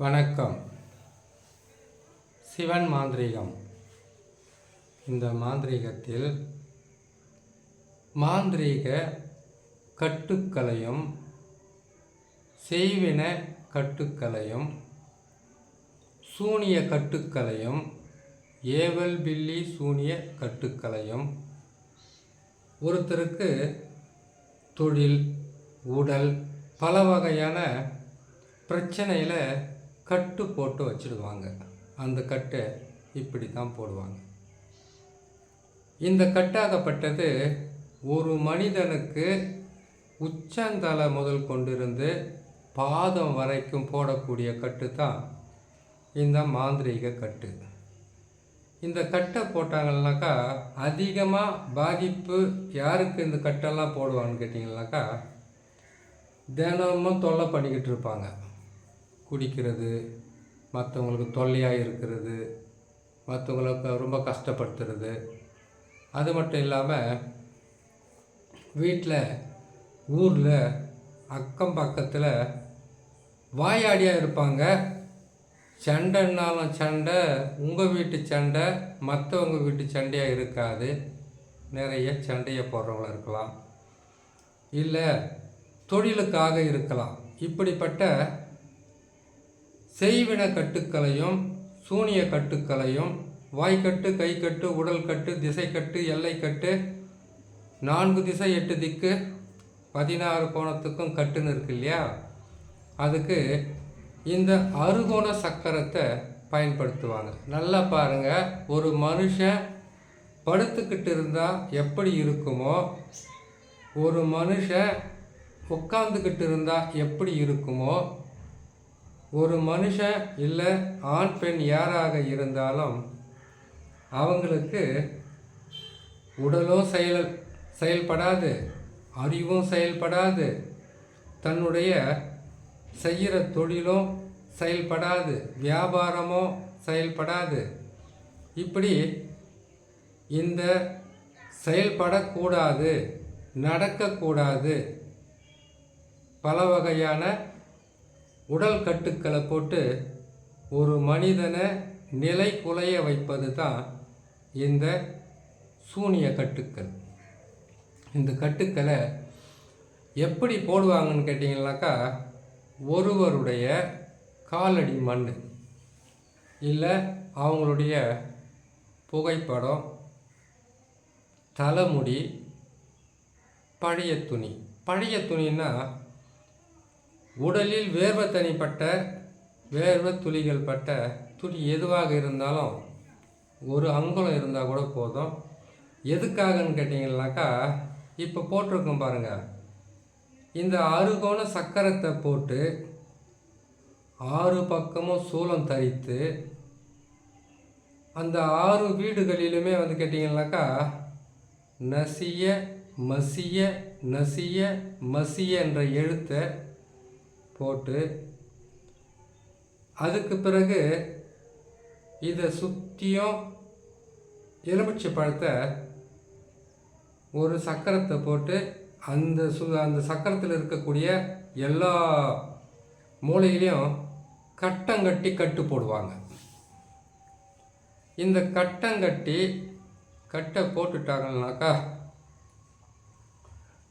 வணக்கம். சிவன் மாந்திரீகம். இந்த மாந்திரீகத்தில் மாந்திரீக கட்டுக்களையும் செய்வின கட்டுக்களையும் சூனிய கட்டுக்களையும் ஏவல் பில்லி சூனிய கட்டுக்களையும் ஒருத்தருக்கு தொழில் உடல் பல வகையான பிரச்சனையில் கட்டு போட்டு வச்சுடுவாங்க. அந்த கட்டை இப்படி தான் போடுவாங்க. இந்த கட்டாகப்பட்டது ஒரு மனிதனுக்கு உச்சந்தலை முதல் கொண்டிருந்து பாதம் வரைக்கும் போடக்கூடிய கட்டு தான் இந்த மாந்திரீக கட்டு. இந்த கட்டை போட்டாங்கன்னாக்கா அதிகமாக பாதிப்பு யாருக்கு இந்த கட்டெல்லாம் போடுவாங்கன்னு கேட்டிங்கன்னாக்கா, தினமும் தொல்லை பண்ணிக்கிட்டு இருப்பாங்க. குடிக்கிறது, மற்றவங்களுக்கு தொல்லையாக இருக்கிறது, மற்றவங்களுக்கு ரொம்ப கஷ்டப்படுத்துறது. அது மட்டும் இல்லாமல் வீட்டில் ஊரில் அக்கம் பக்கத்தில் வாயாடியாக இருப்பாங்க. சண்டைன்னாலும் சண்டை, உங்கள் வீட்டு சண்டை மற்றவங்க வீட்டு சண்டையாக இருக்காது. நிறைய சண்டையை போடுறவங்களா இருக்கலாம், இல்லை தொழிலுக்காக இருக்கலாம். இப்படிப்பட்ட செய்வின கட்டுக்களையும் சூனிய கட்டுக்களையும் வாய்க்கட்டு, கைக்கட்டு, உடல் கட்டு, திசை கட்டு, எல்லை கட்டு, 4 திசை 8 திக்கு 16 கோணத்துக்கும் கட்டுன்னு இருக்கு இல்லையா, அதுக்கு இந்த அறுகோண சக்கரத்தை பயன்படுத்துவாங்க. நல்லா பாருங்கள், ஒரு மனுஷன் படுத்துக்கிட்டு இருந்தால் எப்படி இருக்குமோ, ஒரு மனுஷன் உட்காந்துக்கிட்டு இருந்தால் எப்படி இருக்குமோ, ஒரு மனுஷன் இல்லை ஆண் பெண் யாராக இருந்தாலும் அவங்களுக்கு உடலும் செயல்படாது, அறிவும் செயல்படாது, தன்னுடைய செய்கிற தொழிலும் செயல்படாது, வியாபாரமோ செயல்படாது. இப்படி இந்த செயல்படக்கூடாது, நடக்கக்கூடாது, பல வகையான உடல் கட்டுக்களை போட்டு ஒரு மனிதனை நிலை குலைய வைப்பது தான் இந்த சூனிய கட்டுக்கள். இந்த கட்டுக்களை எப்படி போடுவாங்கன்னு கேட்டிங்கனாக்கா, ஒருவருடைய காலடி மண் இல்லை அவங்களுடைய புகைப்படம், தலைமுடி, பழைய துணி. பழைய துணின்னா உடலில் வேர்வை தனிப்பட்ட வேர்வை துளிகள் பட்ட துணி எதுவாக இருந்தாலும் ஒரு அங்குலம் இருந்தால் கூட போதும். எதுக்காகன்னு கேட்டிங்கன்னாக்கா, இப்போ போட்டிருக்கோம் பாருங்கள், இந்த அறுகோண சக்கரத்தை போட்டு 6 பக்கமும் சூலம் தரித்து அந்த 6 வீடுகளிலுமே கேட்டிங்கன்னாக்கா நசிய மசிய நசிய மசிய என்ற எழுத்தை போட்டு, அதுக்கு பிறகு இதை சுற்றியும் எலுமிச்சை பழத்தை ஒரு சக்கரத்தை போட்டு அந்த சக்கரத்தில் இருக்கக்கூடிய எல்லா மூலையிலையும் கட்டங்கட்டி கட்டு போடுவாங்க. இந்த கட்டங்கட்டி கட்டை போட்டுட்டாங்கன்னாக்கா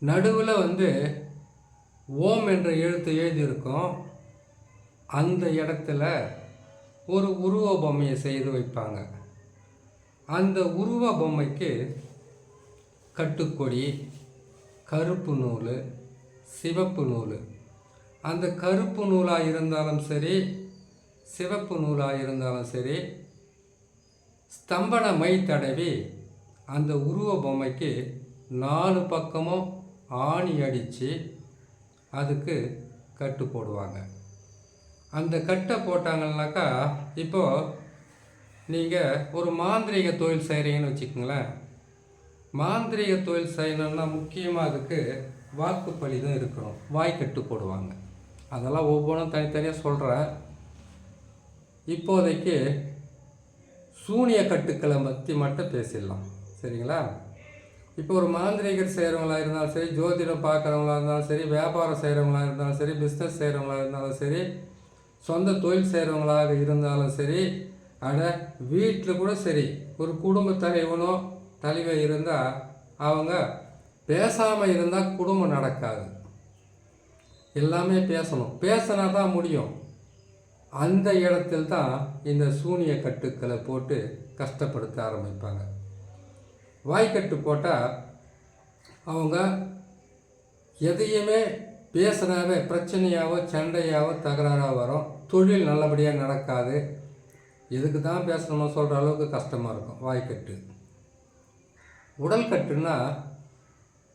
நடுவில் ஓம் என்ற எழுத்து எழுதியிருக்கும். அந்த இடத்துல ஒரு உருவ பொம்மையை செய்து வைப்பாங்க. அந்த உருவ பொம்மைக்கு கட்டுக்கொடி, கருப்பு நூல், சிவப்பு நூல், அந்த கருப்பு நூலாக இருந்தாலும் சரி சிவப்பு நூலாக இருந்தாலும் சரி ஸ்தம்பன மை தடவி அந்த உருவ பொம்மைக்கு 4 பக்கமும் ஆணி அடித்து அதுக்கு கட்டு போடுவாங்க. அந்த கட்டை போட்டாங்கன்னாக்கா, இப்போது நீங்கள் ஒரு மாந்திரீக தொழில் செய்கிறீங்கன்னு வச்சுக்கோங்களேன். மாந்திரீக தொழில் செய்யணும்னா முக்கியமாக அதுக்கு வாக்குப்பழி தான் இருக்கணும். வாய்க்கட்டு போடுவாங்க. அதெல்லாம் ஒவ்வொன்றும் தனித்தனியாக சொல்கிறேன். இப்போதைக்கு சூனிய கட்டுக்களை பற்றி மட்டும் பேசிடலாம், சரிங்களா? இப்போ ஒரு மாந்திரிகர் செய்கிறவங்களா இருந்தாலும் சரி, ஜோதிடம் பார்க்குறவங்களா இருந்தாலும் சரி, வியாபாரம் செய்கிறவங்களா இருந்தாலும் சரி, பிஸ்னஸ் செய்கிறவங்களா இருந்தாலும் சரி, சொந்த தொழில் செய்கிறவங்களாக இருந்தாலும் சரி, வீட்டில் கூட சரி, ஒரு குடும்ப தலைவனோ தலைவர் இருந்தால் அவங்க பேசாமல் இருந்தால் குடும்பம் நடக்காது. எல்லாமே பேசணும், பேசினா தான் முடியும். அந்த இடத்தில் தான் இந்த சூனிய கட்டுக்களை போட்டு கஷ்டப்படுத்த ஆரம்பிப்பாங்க. வாய்க்கட்டு போட்டால் அவங்க எதையுமே பேசுனாவே பிரச்சனையாவோ சண்டையாவோ தகராறாக வரும். தொழில் நல்லபடியாக நடக்காது. எதுக்கு தான் பேசணுமோ சொல்கிற அளவுக்கு கஷ்டமாக இருக்கும் வாய்க்கட்டு. உடல் கட்டுன்னா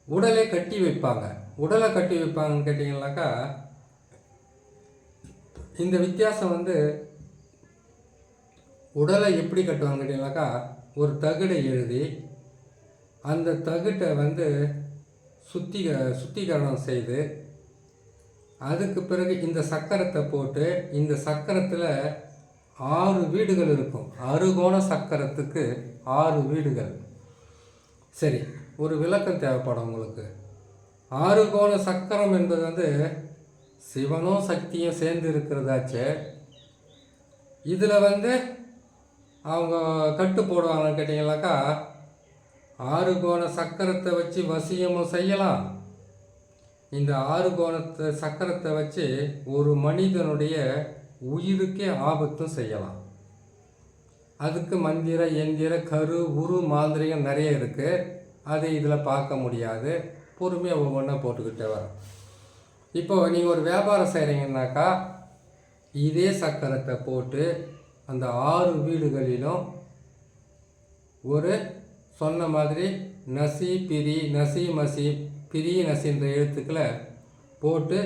உடலை கட்டி வைப்பாங்க. உடலை கட்டி வைப்பாங்கன்னு கேட்டிங்கனாக்கா, இந்த வித்தியாசம் உடலை எப்படி கட்டுவாங்க கேட்டிங்கனாக்கா, ஒரு தகடை எழுதி அந்த தகட்டை சுத்திகரணம் செய்து அதுக்கு பிறகு இந்த சக்கரத்தை போட்டு, இந்த சக்கரத்தில் 6 வீடுகள் இருக்கும். அறுகோண சக்கரத்துக்கு 6 வீடுகள். சரி, ஒரு விளக்கம் தேவைப்படும் உங்களுக்கு. 6 கோண சக்கரம் என்பது சிவனும் சக்தியும் சேர்ந்து இருக்கிறதாச்சு. இதில் அவங்க கட்டு போடுவாங்கன்னு கேட்டிங்கனாக்கா, 6 கோண சக்கரத்தை வச்சு வசியமும் செய்யலாம். இந்த 6 கோணத்தை சக்கரத்தை வச்சு ஒரு மனிதனுடைய உயிருக்கே ஆபத்தும் செய்யலாம். அதுக்கு மந்திர எந்திர கரு உரு மாந்திரிகம் நிறைய இருக்குது. அது இதில் பார்க்க முடியாது. பொறுமையாக ஒவ்வொன்றா போட்டுக்கிட்டே வரோம். இப்போது நீங்கள் ஒரு வியாபாரம் செய்கிறீங்கன்னாக்கா, இதே சக்கரத்தை போட்டு அந்த 6 வீடுகளிலும் ஒரு சொன்ன மாதிரி நசி பிரி நசி மசி பிரி நசின்ற எழுத்துக்களை போட்டு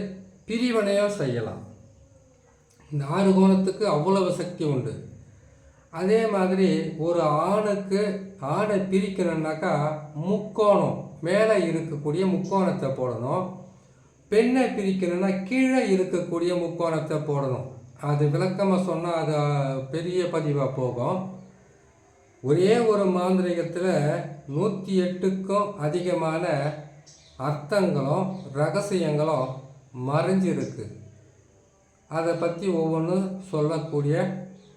பிரிவினையும் செய்யலாம். இந்த 6 கோணத்துக்கு அவ்வளவு சக்தி உண்டு. அதே மாதிரி ஒரு ஆணை பிரிக்கணுன்னாக்கா முக்கோணம் மேலே இருக்கக்கூடிய முக்கோணத்தை போடணும். பெண்ணை பிரிக்கணும்னா கீழே இருக்கக்கூடிய முக்கோணத்தை போடணும். அது விளக்கமாக சொன்னால் அது பெரிய பதிவாக போகும். ஒரே ஒரு மாந்திரிகத்தில் 108க்கும் அதிகமான அர்த்தங்களும் ரகசியங்களும் மறைஞ்சிருக்கு. அதை பற்றி ஒவ்வொன்றும் சொல்லக்கூடிய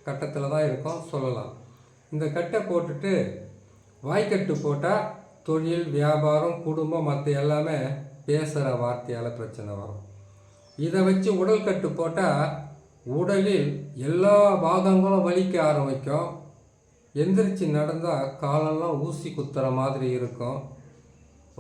கட்டத்தில் தான் இருக்கும், சொல்லலாம். இந்த கட்டை போட்டுட்டு வாய்க்கட்டு போட்டால் தொழில் வியாபாரம் குடும்பம் மற்ற எல்லாமே பேசுகிற வார்த்தையால் பிரச்சனை வரும். இதை வச்சு உடல் கட்டு போட்டால் உடலில் எல்லா பாகங்களும் வலிக்க ஆரம்பிக்கும். எந்திரிச்சு நடந்தால் காலெல்லாம் ஊசி குத்துற மாதிரி இருக்கும்.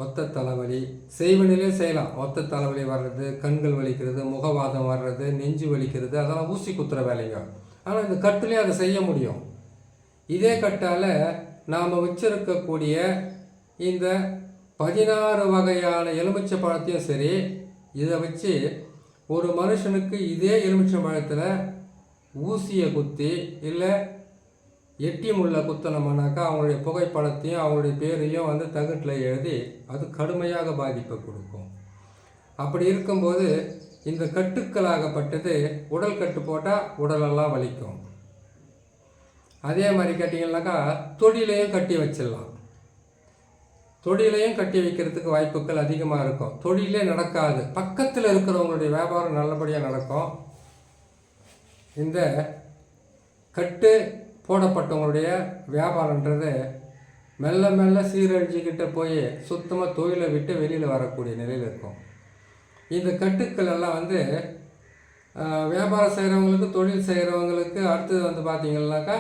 ஒத்த தலைவலி செய்வனிலே செய்யலாம். ஒத்த தலைவலி வர்றது, கண்கள் வலிக்கிறது, முகவாதம் வர்றது, நெஞ்சு வலிக்கிறது, அதெல்லாம் ஊசி குத்துற வேலைங்க. ஆனால் இந்த கட்டுலேயே அதை செய்ய முடியும். இதே கட்டால் நாம் வச்சிருக்கக்கூடிய இந்த 16 வகையான எலுமிச்சை பழத்தையும் சரி, இதை வச்சு ஒரு மனுஷனுக்கு இதே எலுமிச்சை பழத்தில் ஊசியை குத்தி இல்லை எட்டி முள்ள குத்தனோம்னாக்கா அவங்களுடைய புகைப்படத்தையும் அவங்களுடைய பேரையும் தகட்டில் எழுதி அது கடுமையாக பாதிப்பை கொடுக்கும். அப்படி இருக்கும்போது இந்த கட்டுக்களாகப்பட்டது உடல் கட்டு போட்டால் உடலெல்லாம் வலிக்கும். அதே மாதிரி கேட்டிங்கன்னாக்கா தொழிலையும் கட்டி வச்சிடலாம். தொழிலையும் கட்டி வைக்கிறதுக்கு வாய்ப்புகள் அதிகமாக இருக்கும். தொழிலே நடக்காது, பக்கத்தில் இருக்கிறவங்களுடைய வியாபாரம் நல்லபடியாக நடக்கும். இந்த கட்டு போடப்பட்டவங்களுடைய வியாபாரன்றது மெல்ல மெல்ல சீரழிஞ்சிக்கிட்ட போய் சுத்தமாக தொழிலை விட்டு வெளியில் வரக்கூடிய நிலையில் இருக்கும். இந்த கட்டுக்கள் எல்லாம் வியாபாரம் செய்கிறவங்களுக்கு தொழில் செய்கிறவங்களுக்கு அடுத்தது பார்த்திங்கன்னாக்கா,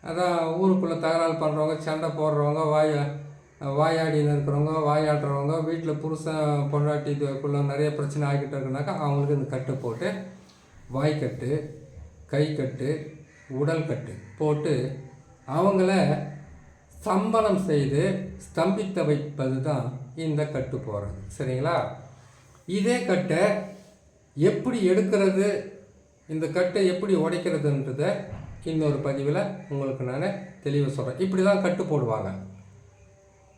அதான் ஊருக்குள்ளே தகராறு பண்ணுறவங்க, சண்டை போடுறவங்க, வாயாடின்னு இருக்கிறவங்க, வாயாடுறவங்க, வீட்டில் புருஷன் பொண்டாட்டி இதுக்குள்ளே நிறைய பிரச்சனை ஆகிக்கிட்டு இருக்குனாக்கா அவங்களுக்கு இந்த கட்டு போட்டு வாய்க்கட்டு கை கட்டு உடல் கட்டு போட்டு அவங்கள ஸ்தம்பனம் செய்து ஸ்தம்பித்த வைப்பது தான் இந்த கட்டு போகிறது. சரிங்களா? இதே கட்டை எப்படி எடுக்கிறது, இந்த கட்டை எப்படி உடைக்கிறதுன்றதை இன்னொரு பதிவில் உங்களுக்கு நான் தெளிவாக சொல்கிறேன். இப்படி தான் கட்டு போடுவாங்க.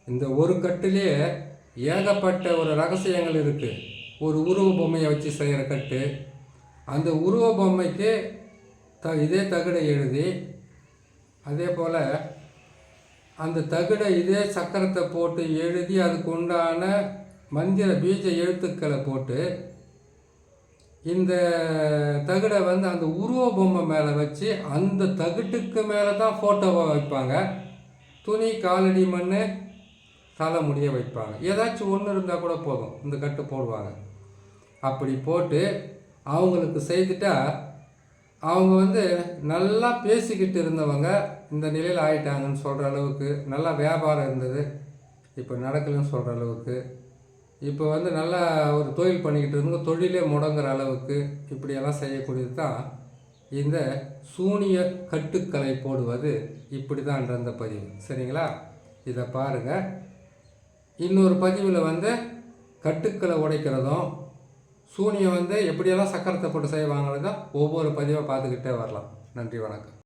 இந்த ஒரு கட்டுலேயே ஏகப்பட்ட ஒரு ரகசியங்கள் இருக்குது. ஒரு உருவ பொம்மையை வச்சு செய்கிற கட்டு, அந்த உருவ பொம்மைக்கு இதே தகடை எழுதி, அதே போல் அந்த தகடை இதே சக்கரத்தை போட்டு எழுதி அதுக்கு உண்டான மந்திர பீஜ எழுத்துக்களை போட்டு இந்த தகடை வந்து அந்த உருவ பொம்மை மேலே வச்சு அந்த தகட்டுக்கு மேலே தான் ஃபோட்டோவை வைப்பாங்க. துணி, காலடி மண், தலை முடிய வைப்பாங்க. ஏதாச்சும் ஒன்று இருந்தால் கூட போதும், இந்த கட்டு போடுவாங்க. அப்படி போட்டு அவங்களுக்கு செய்துட்டா அவங்க வந்து நல்லா பேசிக்கிட்டு இருந்தவங்க இந்த நிலையில் ஆயிட்டாங்கன்னு சொல்கிற அளவுக்கு, நல்லா வியாபாரம் இருந்தது, இப்போ நடக்கலைன்னு சொல்கிற அளவுக்கு, இப்போ வந்து நல்லா ஒரு தொழில் பண்ணிக்கிட்டு இருந்தவங்க தொழிலே முடங்குற அளவுக்கு இப்படியெல்லாம் செய்யக்கூடியது தான் இந்த சூனிய கட்டுக்களை போடுவது. இப்படி தான் அந்த பதிவு. சரிங்களா? இதை பாருங்கள். இன்னொரு பதிவில் வந்து கட்டுக்களை உடைக்கிறதும் சூனியம் வந்து எப்படியெல்லாம் சக்கரத்தை போட்டு செய்வாங்கிறத ஒவ்வொரு பதிவாக பார்த்துக்கிட்டே வரலாம். நன்றி, வணக்கம்.